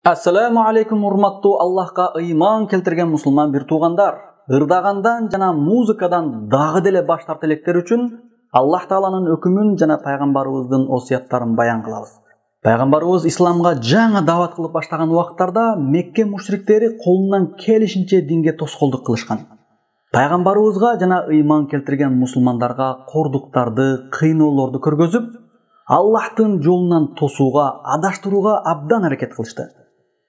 Assalamu alaikum урматтуу Аллахка ыйман келтирген мусулман бир туугандар. Ырдагандан жана музыкадан дагы деле баш тарт электер үчүн Аллах Тааланын өкүмүн жана пайгамбарыбыздын осуяттарын баян кылабыз. Пайгамбарыбыз исламга жаңы дават кылып баштаган убакыттарда Мекке мушриктери колунан келишинче динге тоскоолдук кылышкан. Пайгамбарыбызга жана ыйман келтирген мусулмандарга кордуктарды, кыйноолорду көргөзүп, Аллахтын жолунан тосууга, адаштырууга абдан аракет кылышты.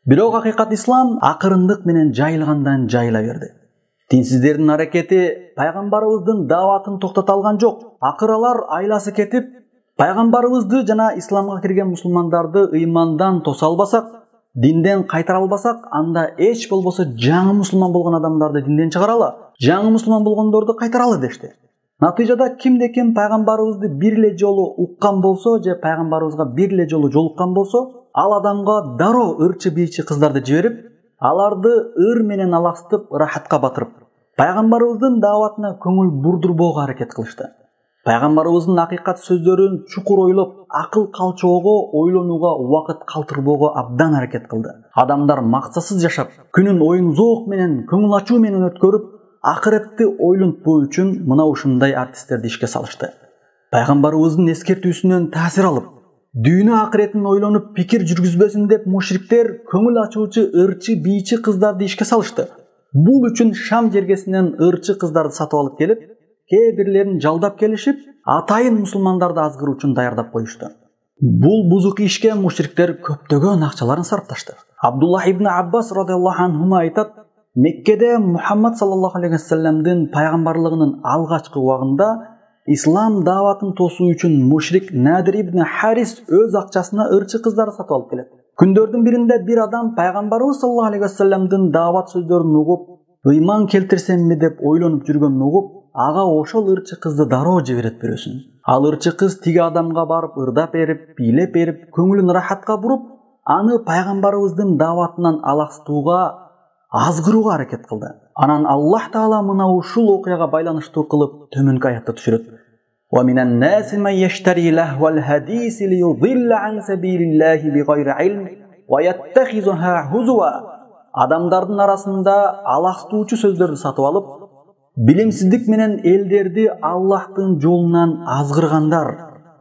Бирок акыйкат ислам акырындык менен жайылгандан жайыла берди. Динсиздердин аракети пайгамбарыбыздын даватын токтото алган жок. Акыры алар айласы кетип, пайгамбарыбызды жана исламга кирген мусулмандарды ыймандан тоса албасак, динден кайтара албасак, анда эч болбосо жаңы мусулман болгон адамдарды динден чыгаралы, жаңы мусулман болгондорду кайтаралы дешти. Натыйжада кимде ким пайгамбарыбызды бир эле жолу уккан болсо же пайгамбарыбызга бир эле жолу жолуккан болсо, ал адамга дароо ырчы бийчи кыздарды жиберип, аларды ыр менен аластып, рахатка батырып, пайгамбарыбыздын даватына көңүл бурдурбоого аракет кылышты. Пайгамбарыбыздын акыйкат сөздөрүн чукур ойлоп, акыл калчоого, ойлонууга убакыт калтырбоого абдан аракет кылды. Адамдар максатсыз жашап, күнүн оюн зоок менен, көңүл ачуу менен өткөрүп, акыретти ойлонтпоо үчүн мына ушундай артисттерди ишке салышты. Пайгамбарыбыздын эскертүүсүнөн таасир алып, дүйнө акыретин ойлонуп пикир жүргүзбөсүн деп мушриктер көңүл ачуучу ырчы бийчи кыздарды ишке салышты. Бул үчүн Шам жергесинен ырчы кыздарды сатып алып келип, кээ бирлерин жалдап келишип, атайын мусулмандарды азгыруу үчүн даярдап коюшту. Бул бузук ишке мушриктер көптөгөн акчаларын сарпташты. Абдуллах ибн Аббас радыйаллаху анхума айтат, Меккеде Мухаммад саллаллаху алейхи вассаламдын пайгамбарлыгынын алгачкы убагында ислам даватын тосуу үчүн мушрик Надир ибн Харис өз акчасына ырчы кыздарды сатып алып келет. Күндөрдүн биринде бир адам пайгамбарыбыз саллаллаху алейхи вассаламдын дават сөздөрүн угуп, ыйман келтирсемби деп ойлонуп жүргөнүн угуп, ага ошол ырчы кызды дароо жиберет бирөөсүн. Ал ырчы кыз тиги адамга барып ырдап берип, бийлеп берип, көңүлүн рахатка буруп, аны пайгамбарыбыздын даватынан алаксытууга, азгырууга аракет кылды. Анан Аллах Таала мына ушул окуяга байланыштуу кылып төмөнкү аятты түшүрөт. Wa minan nasi man yashtari lahwal hadisi liyudilla an sabilillahi bighayri ilm wa yattakhizuha huzwa. Адамдардын арасында алаксытуучу сөздөрдү сатып алып, билимсиздик менен элдерди Аллахтын жолунан азгыргандар,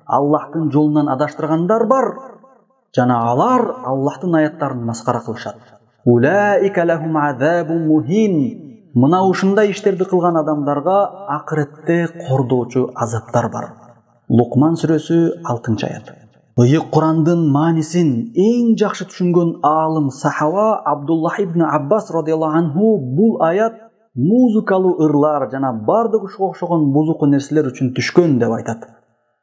Аллахтын жолунан адаштыргандар бар. Жана алар Аллахтын аяттарын маскара кылышат. Улаика лахум азабун мухин. Мына ушундай иштерди кылган адамдарга акыретте кордоочу азаптар бар. Лукман сүрөсү 6-аят. Ыйык Курандын маанисин эң жакшы түшүнгөн аалым сахаба Абдуллах ибн Аббас радыйаллаху анху бул аят музыкалуу ырлар жана бардык ушуга окшогон бузуку нерселер үчүн түшкөн деп айтат.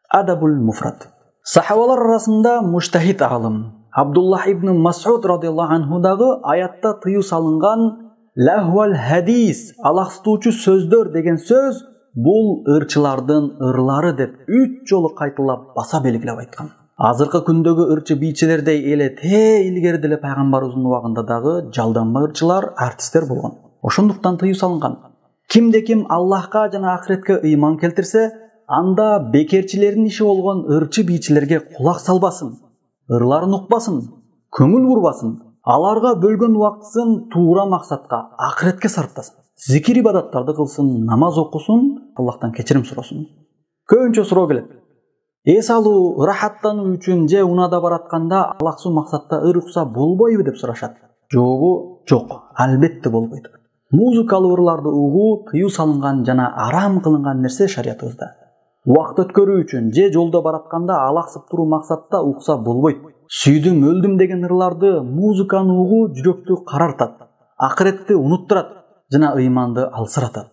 Адабул муфрат. Сахабалар арасында муштахид аалым Абдуллах ибн Мас'уд радыйаллаху анху дагы аятта тыюу салынган лахвал хадис, алаксытуучу сөздөр деген сөз бул ырчылардын ырлары деп 3 жолу кайталап баса белгилеп айткан. Азыркы күндөгү ырчы бийчилердей эле илгери деле пайгамбарыбыздын убагында дагы жалданма ырчылар, артисттер болгон. Ошондуктан тыюу салынган. Кимде ким Аллахка жана акыретке ыйман келтирсе, анда бекерчилердин иши болгон ырчы бийчилерге кулак салбасын, ырларын укпасын, көңүл бурбасын, аларга бөлгөн убактысын туура максатка, акыретке сарптасын. Зикир ибадаттарды кылсын, намаз окусун, Аллахтан кечирим суросун. Көбүнчө суроо келет. Эс алуу, рахаттануу үчүн же унада баратканда алаксуу максатта ыр укса болбойбу деп сурашат. Жообу жок, албетте болбойт. Музыкалуу ырларды угуу тыюу салынган жана арам кылынган нерсе шариятыбызда. Убакыт өткөрүү үчүн же жолдо баратканда алаксып туруу максатта укса болбойт. Сүйдүм, өлдүм деген ырларды, музыканы угуу жүрөктү карартат, акыретти унуттурат жана ыйманды алсыратат.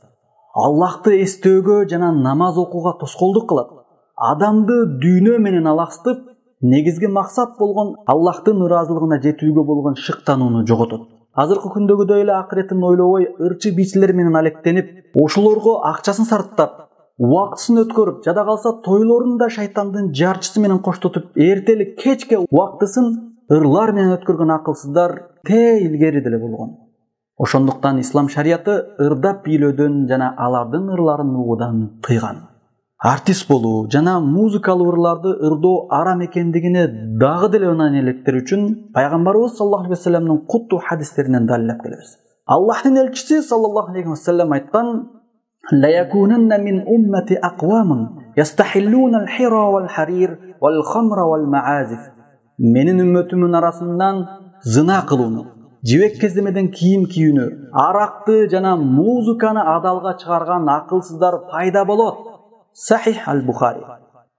Аллахты эстөөгө жана намаз окууга тоскоолдук кылат. Адамды дүйнө менен алаксытып, негизги максат болгон Аллахтын ыраазылыгына жетүүгө болгон шыктанууну жоготот. Азыркы күндөгүдөй эле акыретин ойлобой, ырчы бийчилер менен алектенип, ошолорго акчасын сарптап, убактысын өткөрүп, жада калса тойлорун да шайтандын жарчысы менен коштотуп, эртели кечке убактысын ырлар менен өткөргөн акылсыздар илгери деле болгон. Ошондуктан ислам шарияты ырдап бийлөөдөн жана алардын ырларын угуудан тыйган. артист болуу жана музыкалык ырларды ырдоо арам экендигине дагы деле ынан электер үчүн пайгамбарыбыз саллаллаху алейхи вассаламдын куттуу хадистеринен далилдеп келебиз. Аллахтын элчиси саллаллаху алейхи вассалам айткан: "Ла якунанна мин уммати аквамун ястахиллуна ал-хира вал-харир вал-хамра вал-маазиф." Менин үммөтүмдүн арасынан зына кылууну, жибек кездемеден кийим кийүүнү, аракты жана музыканы адалга чыгарган акылсыздар пайда болот. Сахих аль-Бухари.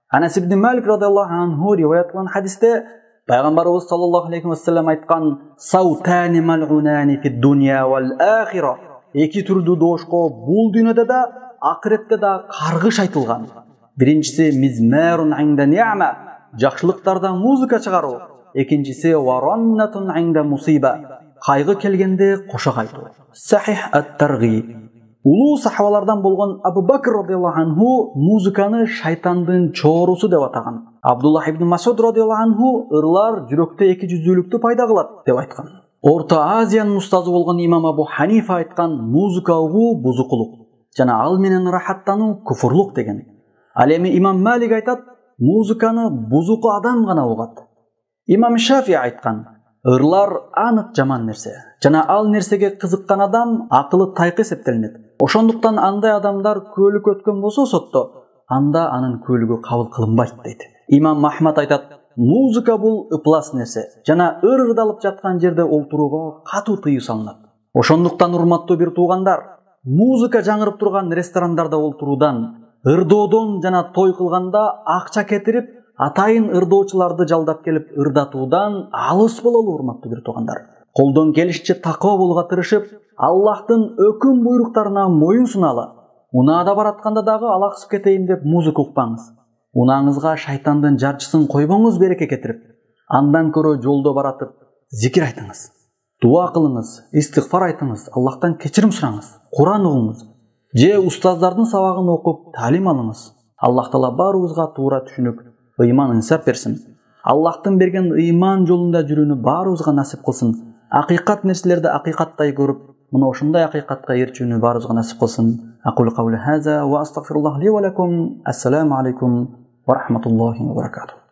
Анас ибн Малик радиаллаху анху риваят кылган хадисте пайгамбарыбыз саллаллаху алейхи вассалам айткан: "Саутани мал'унани фид-дунья вал-ахира." Эки түрдүү доошко бул дүйнөдө да, акыретте да каргыш айтылган. Биринчиси мизмарун инда ни'ма, жакшылыктарда музыка чыгаруу. Экинчиси вараннатун инда мусиба, кайгы келгенде кошок айтуу. Сахих ат-Таргиб. Улуу сахабалардан болгон Абу Бакр радиаллаху анху музыканы шайтандын чоорусу деп атаган. Абдуллах ибн Масуд радиаллаху анху ырлар жүрөктө эки жүздүүлүктү пайда кылат деп айткан. Орто Азиянын устазы болгон имам Абу Ханифа айткан: музыка угуу бузукулук жана ал менен рахаттануу куфурлук деген. Ал эми имам Малик айтат: музыканы бузуку адам гана угат. Имам Шафи айткан: ырлар анык жаман нерсе жана ал нерсеге кызыккан адам акылы тайкы эсептелинет. Ошондуктан андай адамдар көөлүк өткөн болсо сотто, анда анын көөлүгү кабыл кылынбайт дейт. Имам Махмад айтат: музыка бул ыплас нерсе жана ырдалып жаткан жерде олтурууга катуу тыюу салынат. Ошондуктан урматтуу бир туугандар, музыка жаңырып турган ресторандарда олтуруудан, ырдоодон жана той кылганда акча кетирип, атайын ырдоочуларды жалдап келип ырдатуудан алыс бололу урматтуу бир туугандар. Колдон келишинче таква болууга тырышып, Аллахтын өкүм буйруктарына моюн суналы. Унаада баратканда дагы алаксып кетейин деп музыка укпаңыз. Унааңызга шайтандын жарчысын койбоңуз береке кетирип, андан көрө жолдо баратып зикир айтыңыз. Дуа кылыңыз, истигфар айтыңыз, Аллахтан кечирим сураңыз, Куран угуңуз, же устаздардын сабагын окуп талим алыңыз. Аллах таала баарыбызга туура түшүнүк, ыйман инсап берсин. Аллахтын берген ыйман жолунда жүрүүнү баарыбызга насип кылсын. Акыйкат нерселерди акыйкаттай көрүп, мына ошондой акыйкатка эрчүүнү баарыбызга насип кылсын. Aqulu qawli hadha wa astaghfirullah li wa lakum. Assalamu alaykum wa rahmatullahi wa barakatuh.